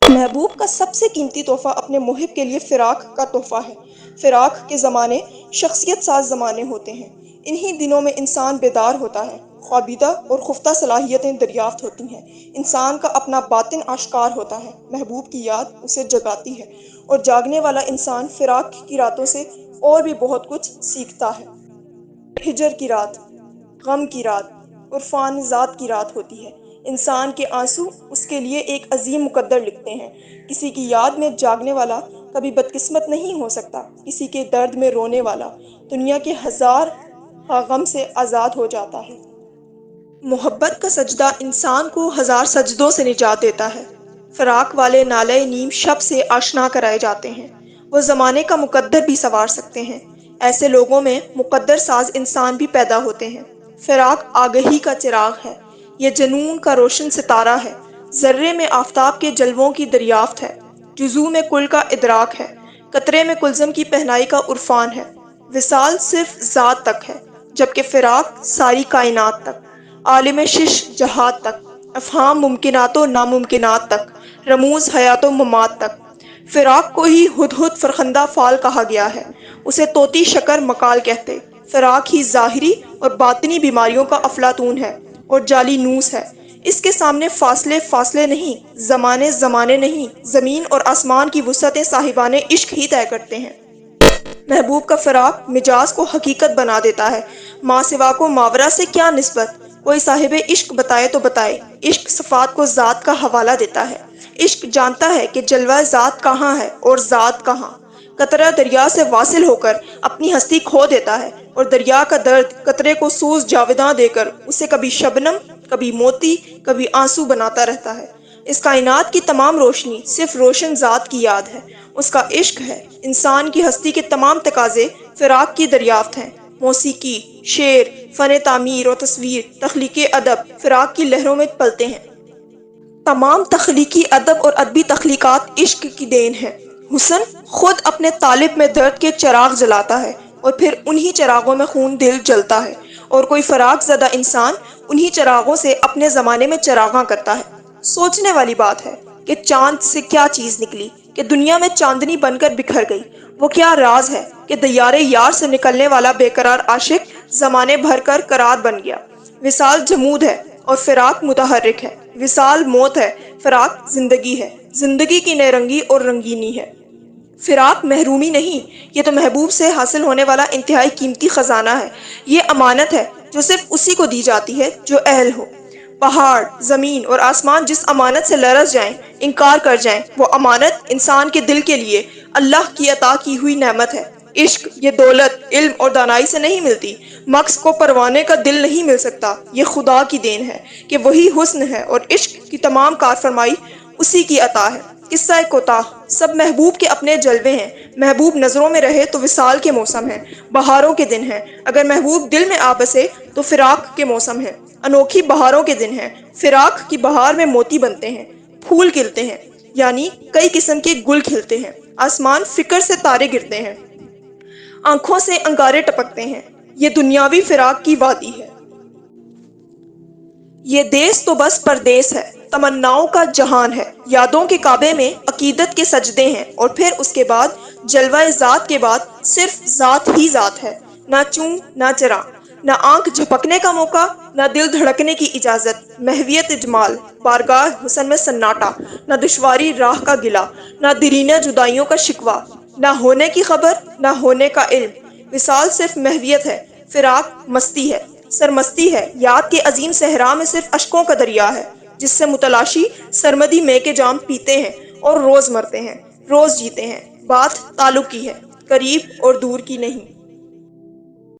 محبوب کا سب سے قیمتی تحفہ اپنے محب کے لیے فراق کا تحفہ ہے۔ فراق کے زمانے شخصیت ساز زمانے ہوتے ہیں۔ انہی دنوں میں انسان بیدار ہوتا ہے، خوابیدہ اور خفتہ صلاحیتیں دریافت ہوتی ہیں، انسان کا اپنا باطن آشکار ہوتا ہے، محبوب کی یاد اسے جگاتی ہے، اور جاگنے والا انسان فراق کی راتوں سے اور بھی بہت کچھ سیکھتا ہے۔ ہجر کی رات، غم کی رات، عرفان ذات کی رات ہوتی ہے۔ انسان کے آنسو اس کے لیے ایک عظیم مقدر لکھتے ہیں۔ کسی کی یاد میں جاگنے والا کبھی بدقسمت نہیں ہو سکتا، کسی کے درد میں رونے والا دنیا کے ہزار غم سے آزاد ہو جاتا ہے۔ محبت کا سجدہ انسان کو ہزار سجدوں سے نجات دیتا ہے۔ فراق والے نالے نیم شب سے آشنا کرائے جاتے ہیں۔ وہ زمانے کا مقدر بھی سنوار سکتے ہیں۔ ایسے لوگوں میں مقدر ساز انسان بھی پیدا ہوتے ہیں۔ فراق آگہی کا چراغ ہے، یہ جنون کا روشن ستارہ ہے، ذرے میں آفتاب کے جلووں کی دریافت ہے، جزو میں کل کا ادراک ہے، قطرے میں کلزم کی پہنائی کا عرفان ہے۔ وصال صرف ذات تک ہے، جبکہ فراق ساری کائنات تک، عالم شش جہات تک، افہام ممکنات و ناممکنات تک، رموز حیات و ممات تک۔ فراق کو ہی ہدہد فرخندہ فال کہا گیا ہے، اسے طوطی شکر مکال کہتے۔ فراق ہی ظاہری اور باطنی بیماریوں کا افلاطون ہے اور جعلی نوس ہے۔ اس کے سامنے فاصلے فاصلے نہیں، زمانے زمانے نہیں، زمین اور آسمان کی وسعتیں صاحبان عشق ہی طے کرتے ہیں۔ محبوب کا فراق مجاز کو حقیقت بنا دیتا ہے۔ ماں سوا کو ماورا سے کیا نسبت، کوئی صاحب عشق بتائے تو بتائے۔ عشق صفات کو ذات کا حوالہ دیتا ہے۔ عشق جانتا ہے کہ جلوہ ذات کہاں ہے اور ذات کہاں۔ قطرہ دریا سے واصل ہو کر اپنی ہستی کھو دیتا ہے، اور دریا کا درد قطرے کو سوز جاوداں دے کر اسے کبھی شبنم، کبھی موتی، کبھی آنسو بناتا رہتا ہے۔ اس کائنات کی تمام روشنی صرف روشن ذات کی یاد ہے، اس کا عشق ہے۔ انسان کی ہستی کے تمام تقاضے فراق کی دریافت ہیں۔ موسیقی، شعر، فن تعمیر و تصویر، تخلیق ادب فراق کی لہروں میں پلتے ہیں۔ تمام تخلیقی ادب اور ادبی تخلیقات عشق کی دین ہے۔ حسن خود اپنے طالب میں درد کے چراغ جلاتا ہے، اور پھر انہی چراغوں میں خون دل جلتا ہے، اور کوئی فراق زدہ انسان انہی چراغوں سے اپنے زمانے میں چراغاں کرتا ہے۔ سوچنے والی بات ہے کہ چاند سے کیا چیز نکلی کہ دنیا میں چاندنی بن کر بکھر گئی؟ وہ کیا راز ہے کہ دیار یار سے نکلنے والا بے قرار عاشق زمانے بھر کر قرار بن گیا؟ وصال جمود ہے اور فراق متحرک ہے، وصال موت ہے، فراق زندگی ہے، زندگی کی نیرنگی اور رنگینی ہے۔ فراق محرومی نہیں، یہ تو محبوب سے حاصل ہونے والا انتہائی قیمتی خزانہ ہے۔ یہ امانت ہے جو صرف اسی کو دی جاتی ہے جو اہل ہو۔ پہاڑ، زمین اور آسمان جس امانت سے لرز جائیں، انکار کر جائیں، وہ امانت انسان کے دل کے لیے اللہ کی عطا کی ہوئی نعمت ہے۔ عشق یہ دولت، علم اور دانائی سے نہیں ملتی۔ مکس کو پروانے کا دل نہیں مل سکتا، یہ خدا کی دین ہے کہ وہی حسن ہے، اور عشق کی تمام کارفرمائی اسی کی عطا ہے۔ قصہ کوتاہ، سب محبوب کے اپنے جلوے ہیں۔ محبوب نظروں میں رہے تو وصال کے موسم ہے، بہاروں کے دن ہیں۔ اگر محبوب دل میں آ بسے تو فراق کے موسم ہے، انوکھی بہاروں کے دن ہیں۔ فراق کی بہار میں موتی بنتے ہیں، پھول کھلتے ہیں، یعنی کئی قسم کے گل کھلتے ہیں، آسمان فکر سے تارے گرتے ہیں، آنکھوں سے انگارے ٹپکتے ہیں۔ یہ دنیاوی فراق کی وادی ہے۔ یہ دیس تو بس پردیس ہے، تمناؤں کا جہان ہے۔ یادوں کے کعبے میں عقیدت کے سجدے ہیں، اور پھر اس کے بعد جلوہ ذات کے بعد صرف ذات ہی ذات ہے۔ نہ چوں نہ چراں، نہ آنکھ جھپکنے کا موقع، نہ دل دھڑکنے کی اجازت۔ محویت جمال، بارگاہ حسن میں سناٹا، نہ دشواری راہ کا گلہ، نہ دیرینہ جدائیوں کا شکوہ، نہ ہونے کی خبر، نہ ہونے کا علم۔ وصال صرف محویت ہے، فراق مستی ہے، سرمستی ہے۔ یاد کے عظیم صحرا میں صرف اشکوں کا دریا ہے، جس سے متلاشی سرمدی میں کے جام پیتے ہیں، اور روز مرتے ہیں، روز جیتے ہیں۔ بات تعلق کی ہے، قریب اور دور کی نہیں۔